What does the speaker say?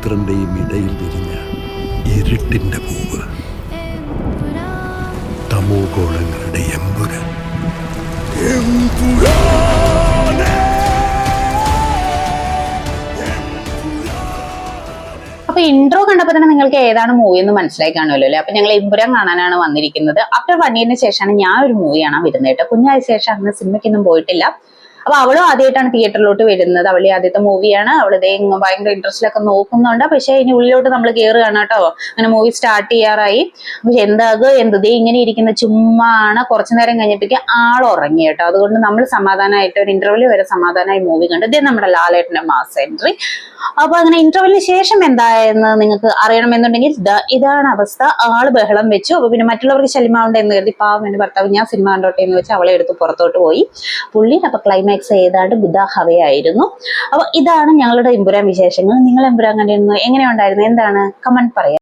പുത്രന്റെയും ഇടയിൽ വിരിഞ്ഞ ഇരുട്ടിന്റെ പൂവ്, തമോഗോളങ്ങളുടെ എമ്പുരാൻ. അപ്പൊ ഇൻട്രോ കണ്ടപ്പോ തന്നെ നിങ്ങൾക്ക് ഏതാണ് മൂവി എന്ന് മനസ്സിലായി കാണുമല്ലോ അല്ലെ. അപ്പൊ ഞങ്ങൾ എമ്പുരാൻ കാണാനാണ് വന്നിരിക്കുന്നത്. ആഫ്റ്റർ 1 ഇയറിന് ശേഷമാണ് ഞാൻ ഒരു മൂവി കാണാൻ വരുന്നത് കേട്ടോ. കുഞ്ഞായ ശേഷം അന്ന് സിനിമയ്ക്കൊന്നും പോയിട്ടില്ല. അപ്പൊ അവളും ആദ്യമായിട്ടാണ് തിയേറ്ററിലോട്ട് വരുന്നത്. അവളുടെ ആദ്യത്തെ മൂവിയാണ്. അവളതേ ഭയങ്കര ഇൻട്രസ്റ്റിലൊക്കെ നോക്കുന്നുണ്ട്. പക്ഷെ ഇനി ഉള്ളിലോട്ട് നമ്മൾ കയറുകയാണ് കേട്ടോ. അങ്ങനെ മൂവി സ്റ്റാർട്ട് ചെയ്യാറായി. പക്ഷെ എന്താകും എന്തേ ഇങ്ങനെ ഇരിക്കുന്ന ചുമ്മാ ആണ്. കുറച്ചു നേരം കഴിഞ്ഞപ്പോഴേക്കും ആൾ ഉറങ്ങി കേട്ടോ. അതുകൊണ്ട് നമ്മൾ സമാധാനമായിട്ട് ഒരു ഇന്റർവ്യൂ വരെ സമാധാനമായി മൂവി കണ്ടു. ഇതേ നമ്മുടെ ലാലേട്ടന്റെ മാസ് എൻട്രി. അപ്പൊ അങ്ങനെ ഇന്റർവ്യൂവിന് ശേഷം എന്തായെന്ന് നിങ്ങൾക്ക് അറിയണമെന്നുണ്ടെങ്കിൽ ഇതാണ് അവസ്ഥ. ആള് ബഹളം വെച്ചു. അപ്പൊ പിന്നെ മറ്റുള്ളവർക്ക് ശല്യമാവണ്ട എന്ന് കരുതി പാവം എന്റെ ഭർത്താവ് ഞാൻ സിനിമ കണ്ടോട്ടെ എന്ന് വെച്ച് അവളെ എടുത്ത് പുറത്തോട്ട് പോയി. പുള്ളി അപ്പൊ ക്ലൈമാക്സ് ഏതാണ്ട് ബുദ്ധാഹവയായിരുന്നു. അപ്പൊ ഇതാണ് ഞങ്ങളുടെ എമ്പുരാൻ വിശേഷങ്ങൾ. നിങ്ങൾ എമ്പുരാൻ കണ്ടിരുന്നു? എങ്ങനെ ഉണ്ടായിരുന്നു? എന്താണ് കമന്റ് പറയാം.